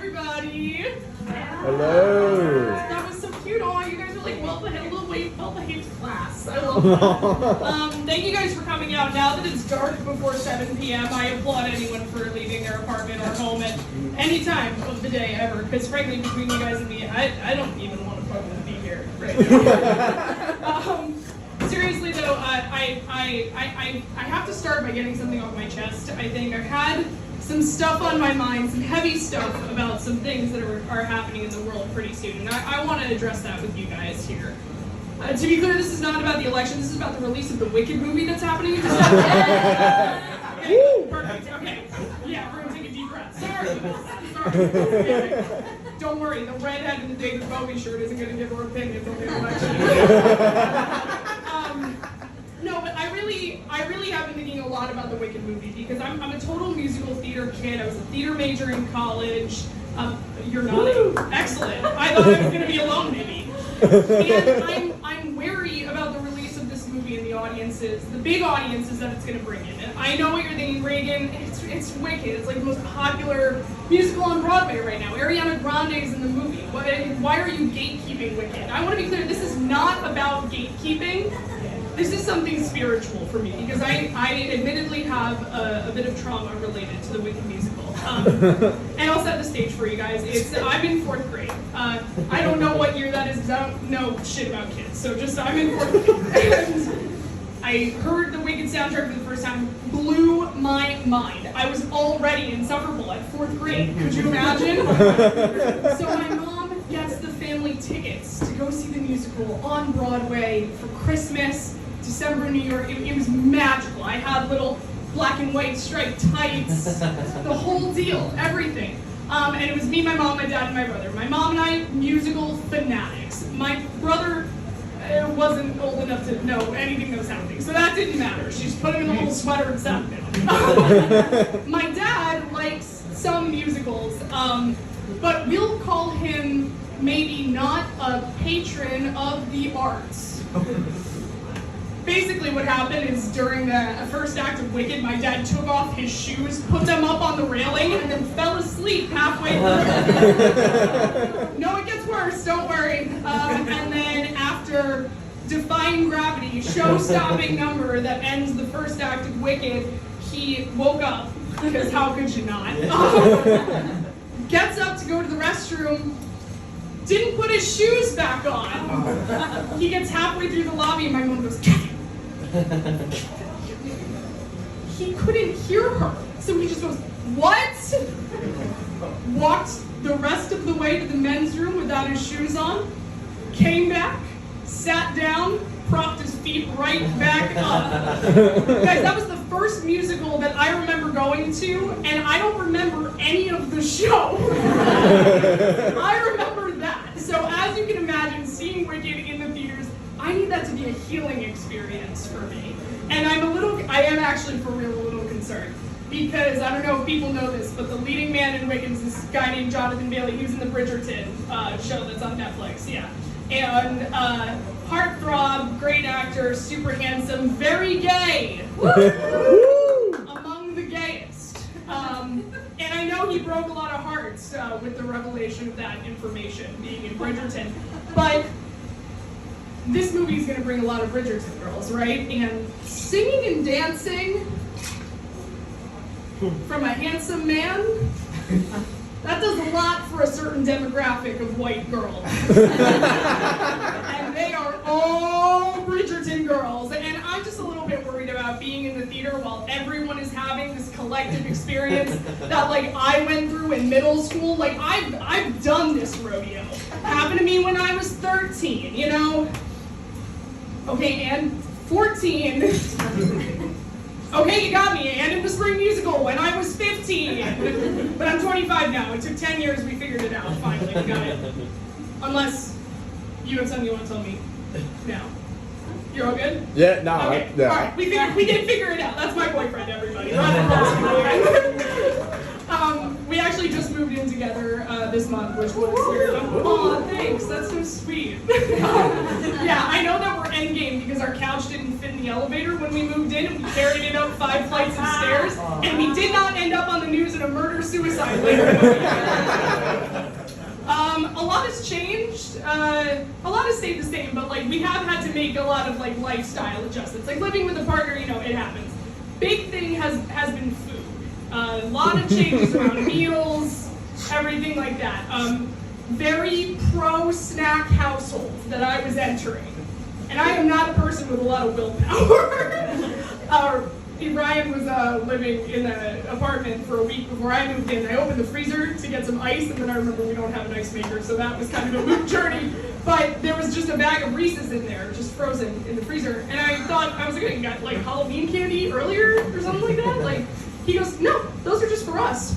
everybody. Hello. That was so cute. Oh, you guys are like, well behaved class. I love that. Thank you guys for coming out. Now that it's dark before 7 p.m., I applaud anyone for leaving their apartment or home at any time of the day ever. Because frankly, between you guys and me, I don't even want to fucking be here right now. Seriously though, I have to start by getting something off my chest. I think I've had some stuff on my mind, some heavy stuff about some things that are happening in the world pretty soon. And I want to address that with you guys here. To be clear, this is not about the election. This is about the release of the Wicked movie that's happening in December. Okay, perfect. Okay. Yeah, we're going to take a deep breath. Sorry. Okay. Don't worry, the redhead in the David Bowie shirt isn't going to give her opinions on the election. No, but I really have been thinking a lot about the Wicked movie because I'm a total musical theater kid. I was a theater major in college. You're nodding. Excellent. I thought I was going to be alone, maybe. And I'm wary about the release of this movie and the big audiences that it's going to bring in. And I know what you're thinking, Reagan. It's Wicked. It's like the most popular musical on Broadway right now. Ariana Grande is in the movie. Why are you gatekeeping Wicked? I want to be clear. This is not about gatekeeping. This is something spiritual for me because I admittedly have a bit of trauma related to the Wicked musical. And I'll set the stage for you guys. I'm in 4th grade. I don't know what year that is because I don't know shit about kids. So I'm in 4th grade. And I heard the Wicked soundtrack for the first time, blew my mind. I was already insufferable at 4th grade. Could you imagine? So my mom gets the family tickets to go see the musical on Broadway for Christmas. December in New York, it was magical. I had little black and white striped tights, the whole deal, everything. And it was me, my mom, my dad, and my brother. My mom and I, musical fanatics. My brother wasn't old enough to know anything that was happening, so that didn't matter. She just put him in a little sweater and sat down. My dad likes some musicals, but we'll call him maybe not a patron of the arts. Basically what happened is during the first act of Wicked, my dad took off his shoes, put them up on the railing, and then fell asleep halfway through. No, it gets worse, don't worry. And then after Defying Gravity, show-stopping number that ends the first act of Wicked, he woke up, because how could you not? Gets up to go to the restroom, didn't put his shoes back on. He gets halfway through the lobby and my mom goes, Kevin. He couldn't hear her. So he just goes, what? Walked the rest of the way to the men's room without his shoes on, came back, sat down, propped his feet right back up. Guys, that was the first musical that I remember going to, and I don't remember any of the show. I remember that. So as you can imagine, seeing Wicked in the theaters, I need that to be a healing experience for me. And I am actually for real a little concerned. Because, I don't know if people know this, but the leading man in Wicked is this guy named Jonathan Bailey. He was in the Bridgerton show that's on Netflix, yeah. And heartthrob, great actor, super handsome, very gay. Among the gayest. And I know he broke a lot of hearts with the revelation of that information, being in Bridgerton. But this movie is going to bring a lot of Bridgerton girls, right? And singing and dancing from a handsome man, that does a lot for a certain demographic of white girls. And they are all Bridgerton girls. And I'm just a little bit worried about being in the theater while everyone is having this collective experience that like I went through in middle school. Like I've done this rodeo. Happened to me when I was 13, you know? Okay, and 14. Okay, you got me. And in the spring musical when I was 15. But I'm 25 now. It took 10 years. We figured it out. Finally, we got it. Unless you have something you want to tell me now. You're all good? Yeah, no. Okay. Yeah. All right. We did figure it out. That's my boyfriend, everybody. We actually just moved in together this month, which was weird. Aw, thanks. That's so sweet. Yeah, I know that we're endgame because our couch didn't fit in the elevator when we moved in, and we carried it up 5 flights of stairs, and we did not end up on the news in a murder-suicide later. stayed the same, but like we have had to make a lot of like lifestyle adjustments. Like living with a partner, you know, it happens. Big thing has been food. A lot of changes around meals, everything like that. Very pro-snack household that I was entering. And I am not a person with a lot of willpower. Ryan was living in an apartment for a week before I moved in. I opened the freezer to get some ice, and then I remember we don't have an ice maker, so that was kind of a moot journey. But there was just a bag of Reese's in there, just frozen in the freezer. And I thought, I was like, you got like Halloween candy earlier or something like that? Like, he goes, no, those are just for us.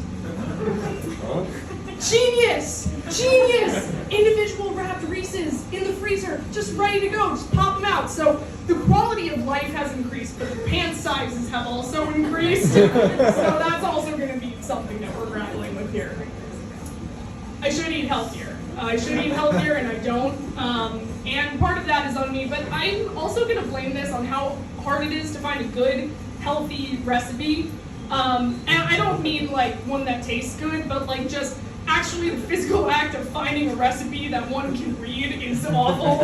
Genius! Genius! Individual wrapped Reese's in the freezer, just ready to go, just pop them out. So the quality of life has increased, but the pant sizes have also increased. So that's also going to be something that we're grappling with here. I should eat healthier. I should eat healthier, and I don't. And part of that is on me, but I'm also going to blame this on how hard it is to find a good, healthy recipe. And I don't mean like one that tastes good, but like just actually the physical act of finding a recipe that one can read is awful.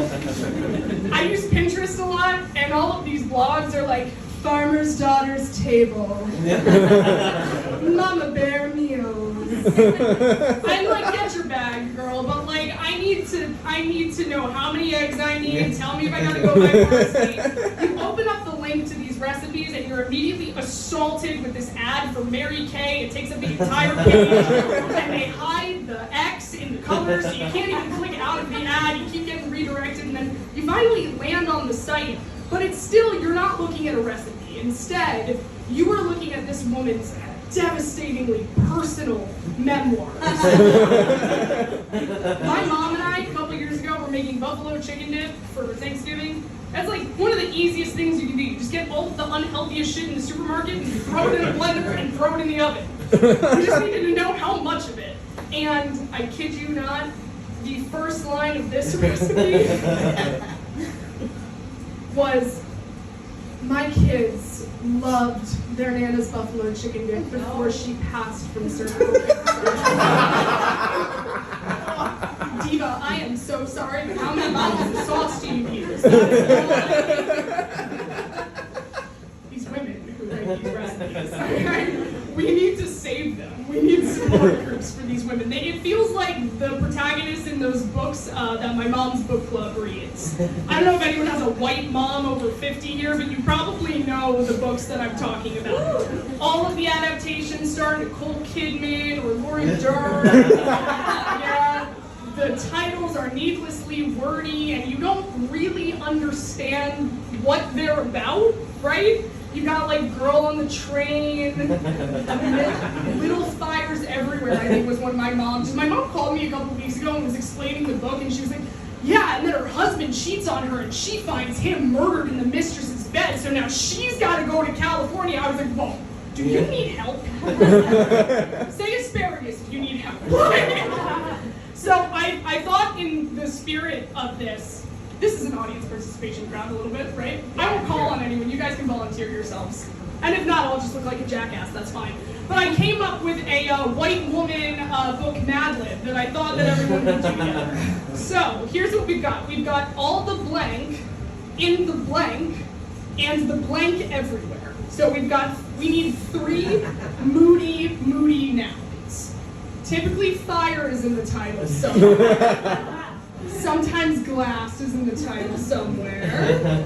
I use Pinterest a lot, and all of these blogs are like, Farmer's Daughter's Table, Mama Bear Meals. I'm like, get your bag, girl, but like, I need to know how many eggs I need, tell me if I gotta go buy parsley. You open up the link to these recipes and you're immediately assaulted with this ad for Mary Kay. It takes up the entire page, and they hide the X in the color, so you can't even click out of the ad, you keep getting redirected, and then you finally land on the site. But it's still, you're not looking at a recipe. Instead, you are looking at this woman's devastatingly personal memoirs. My mom and I, a couple years ago, were making buffalo chicken dip for Thanksgiving. That's like one of the easiest things you can do. You just get all the unhealthiest shit in the supermarket and throw it in a blender and throw it in the oven. You just needed to know how much of it. And I kid you not, the first line of this recipe was, my kids loved their Nana's buffalo chicken dip before she passed from surgical cancer. Diva, I am so sorry, but how many bottles of sauce do you use? These women who write these recipes, we need to save them. We need support groups for these women. It feels like the protagonists in those books that my mom's book club reads. I don't know if anyone has a white mom over 50 here, but you probably know the books that I'm talking about. All of the adaptations starring Nicole Kidman or Laura Dern. Yeah, the titles are needlessly wordy, and you don't really understand what they're about, right? You got like Girl on the Train, Little Fires Everywhere, I think was one of my mom's. My mom called me a couple weeks ago and was explaining the book, and she was like, yeah, and then her husband cheats on her and she finds him murdered in the mistress's bed, so now she's got to go to California. I was like, whoa, do you need help? Say asparagus if you need help. So I thought in the spirit of this is an audience participation crowd a little bit, right? I won't call on anyone, you guys can volunteer yourselves. And if not, I'll just look like a jackass, that's fine. But I came up with a white woman book Mad Lib that I thought that everyone would do together. So, here's what we've got. We've got all the blank in the blank and the blank everywhere. So we need 3 moody nouns. Typically fire is in the title somewhere. Sometimes glass is in the title somewhere.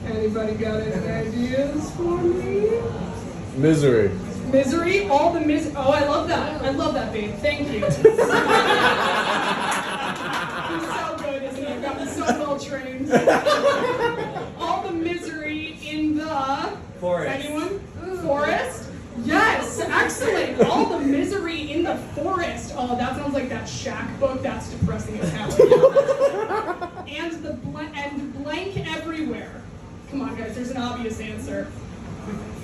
Anybody got any ideas for me? Misery. Misery? All the misery. Oh, I love that. I love that, babe. Thank you. He's so good, isn't he? I've gotten so well trained. All the misery in the forest. Anyone? Forest? Yes, excellent. All the misery in the forest. Oh, that sounds like that Shack book. That's depressing as hell. And blank everywhere. Come on, guys. There's an obvious answer.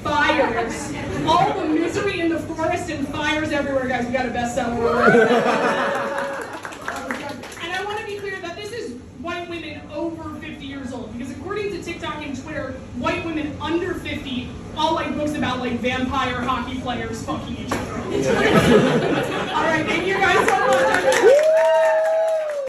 Fires. All the misery in the forest and fires everywhere, guys. We got a bestseller already. And I want to be clear that this is white women over 50 years old, because according to TikTok and Twitter, white women under 50 all like books about like vampire hockey players fucking each other all the time.